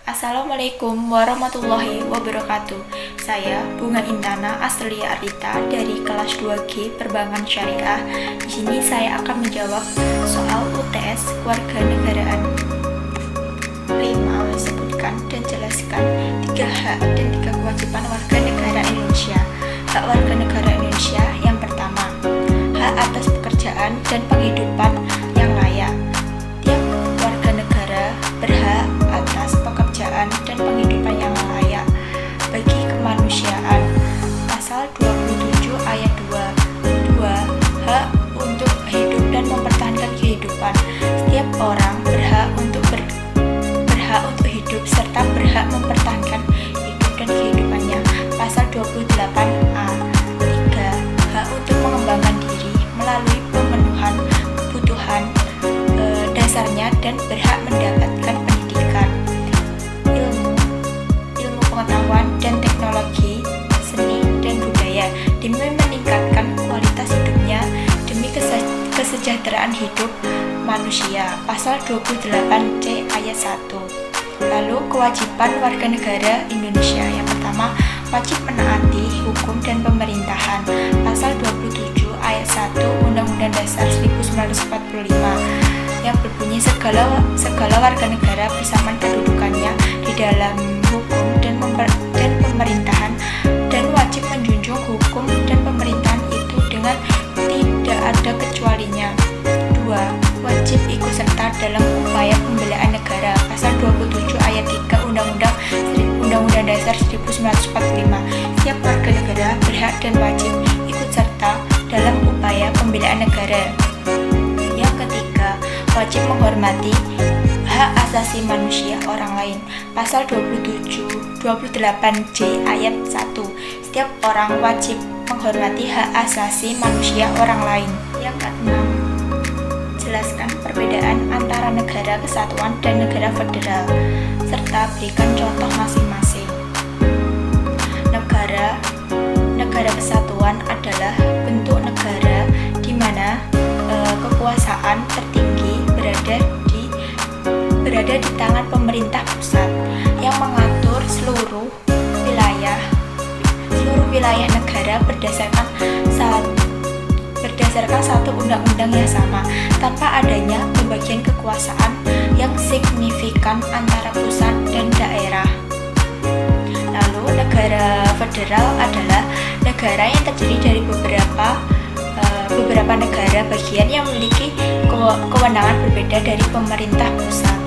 Assalamualaikum warahmatullahi wabarakatuh. Saya Bunga Intana Astria Arita dari kelas 2G Perbankan Syariah. Di sini saya akan menjawab soal UTS Kewarganegaraan. 5. Sebutkan dan jelaskan 3 hak dan 3 kewajiban warga negara Indonesia. Hak warga negara Indonesia yang pertama, hak atas pekerjaan dan penghidupan yang layak. Tiap warga negara berhak atas pekerjaan dan penghidupan yang layak bagi kemanusiaan. Pasal 27 ayat 2. 2. Hak untuk hidup dan mempertahankan kehidupan. Setiap orang berhak untuk hidup serta berhak mempertahankan hidup dan kehidupannya. Pasal 28A. 3. Hak untuk mengembangkan diri melalui pemenuhan kebutuhan dasarnya dan berhak mendapatkan pendidikan, ilmu pengetahuan dan teknologi, seni dan budaya demi meningkatkan kualitas hidupnya demi kesejahteraan hidup manusia. Pasal 28C ayat 1. Lalu kewajiban warga negara Indonesia yang pertama, wajib menaati hukum dan pemerintahan. Pasal 27 ayat 1 Undang-Undang Dasar 1945 yang berbunyi segala warga negara bersamaan kedudukannya di dalam hukum dan pemerintahan dan wajib menjunjung hukum dan pemerintahan itu dengan tidak ada kecualinya. 2. Wajib ikut serta dalam upaya pembelaan negara. Pasal 27 ayat 3 Undang-Undang Dasar 1945. Setiap warga negara berhak dan wajib ikut serta dalam upaya pembelaan negara. Yang ketiga, wajib menghormati hak asasi manusia orang lain. Pasal 28J ayat 1. Setiap orang wajib menghormati hak asasi manusia orang lain. Yang keenam, jelaskan perbedaan antara negara kesatuan dan negara federal serta berikan contoh masing-masing. Negara kesatuan adalah bentuk negara di mana kekuasaan tertinggi berada di tangan pemerintah pusat yang mengatur seluruh wilayah negara berdasarkan satu undang-undang yang sama tanpa adanya pembagian kekuasaan yang signifikan antara pusat dan daerah. Lalu negara federal adalah negara yang terdiri dari beberapa negara bagian yang memiliki kewenangan berbeda dari pemerintah pusat.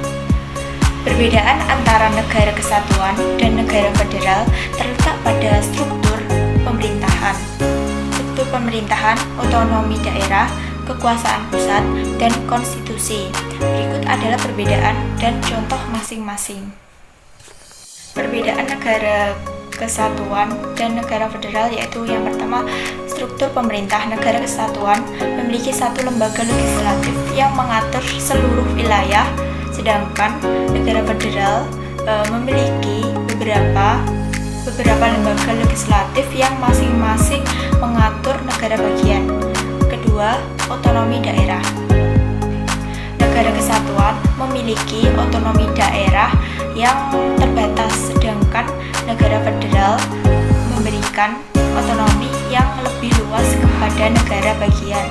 Perbedaan antara negara kesatuan dan negara federal terletak pada struktur pemerintahan, otonomi daerah, kekuasaan pusat, dan konstitusi. Berikut adalah perbedaan dan contoh masing-masing. Perbedaan negara kesatuan dan negara federal yaitu yang pertama, struktur pemerintah. Negara kesatuan memiliki satu lembaga legislatif yang mengatur seluruh wilayah, sedangkan negara federal memiliki beberapa lembaga legislatif yang masing-masing mengatur negara bagian. Kedua, otonomi daerah. Negara kesatuan memiliki otonomi daerah yang terbatas, sedangkan negara federal memberikan otonomi yang lebih luas kepada negara bagian.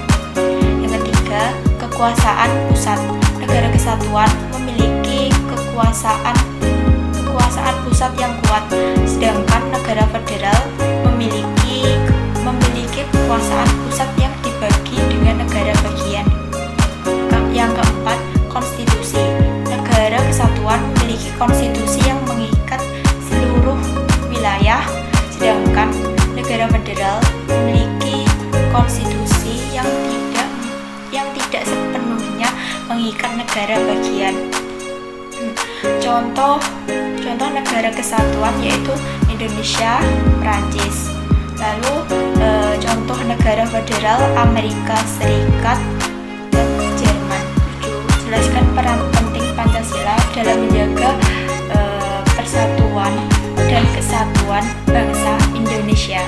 Yang ketiga, kekuasaan pusat. Negara kesatuan memiliki kekuasaan pusat yang kuat, sedangkan negara federal memiliki kekuasaan pusat yang dibagi dengan negara bagian. Yang keempat, konstitusi. Negara kesatuan memiliki konstitusi yang mengikat seluruh wilayah, sedangkan negara federal memiliki konstitusi yang tidak sepenuhnya mengikat negara bagian. Contoh negara kesatuan yaitu Indonesia, Prancis. Lalu contoh negara federal Amerika Serikat dan Jerman. 7. Jelaskan peran penting Pancasila dalam menjaga persatuan dan kesatuan bangsa Indonesia.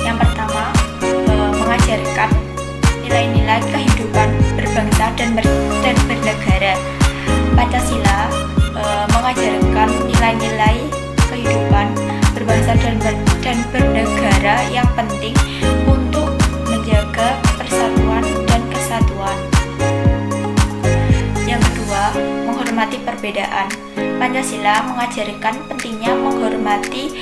Yang pertama, mengajarkan nilai-nilai kehidupan berbangsa dan bernegara. Pancasila mengajarkan penting untuk menjaga persatuan dan kesatuan. Yang kedua, menghormati perbedaan. Pancasila mengajarkan pentingnya menghormati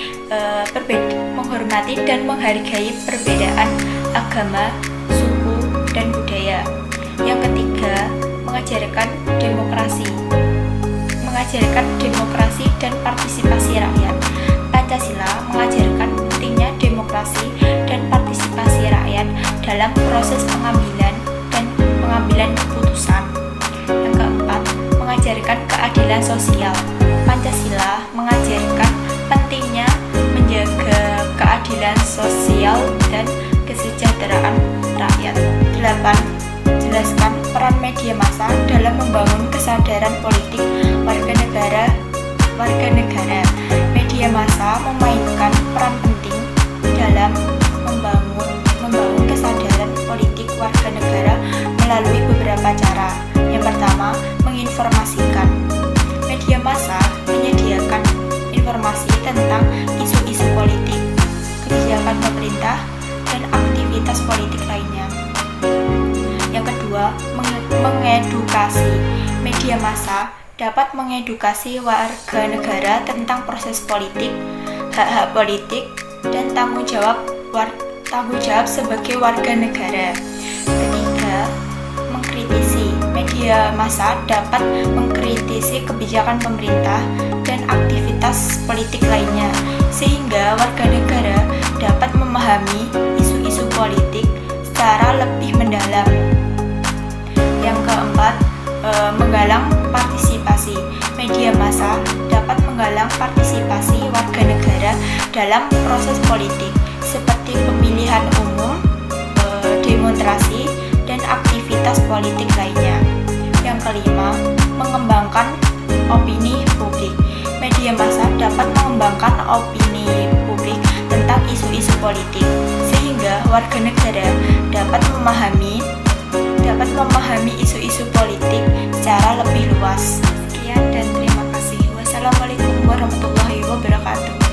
dan menghargai perbedaan agama, suku, dan budaya. Yang ketiga, mengajarkan demokrasi dan partisipasi rakyat. Pancasila mengajarkan pentingnya demokrasi dan partisipasi rakyat dalam proses pengambilan keputusan. Yang keempat, mengajarkan keadilan sosial. Pancasila mengajarkan pentingnya menjaga keadilan sosial dan kesejahteraan rakyat. 8. Jelaskan peran media massa dalam membangun kesadaran politik warga negara. Media massa memainkan peran penting dalam membangun kesadaran politik warga negara melalui beberapa cara. Yang pertama, menginformasikan. Media massa menyediakan informasi tentang isu-isu politik, kebijakan pemerintah, dan aktivitas politik lainnya. Yang kedua, mengedukasi. Media massa dapat mengedukasi warga negara tentang proses politik, hak-hak politik, dan tanggung jawab sebagai warga negara. Ketiga, mengkritisi. Media massa dapat mengkritisi kebijakan pemerintah dan aktivitas politik lainnya, sehingga warga negara dapat memahami isu-isu politik secara lebih mendalam. Yang keempat, menggalang partisipasi. Media massa dapat menggalang partisipasi warga negara dalam proses politik seperti pemilihan umum, demonstrasi, dan aktivitas politik lainnya. Yang kelima, mengembangkan opini publik. Media massa dapat mengembangkan opini publik tentang isu-isu politik sehingga warga negara dapat memahami isu-isu politik secara lebih luas. Sekian dan terima kasih. Wassalamualaikum warahmatullahi wabarakatuh.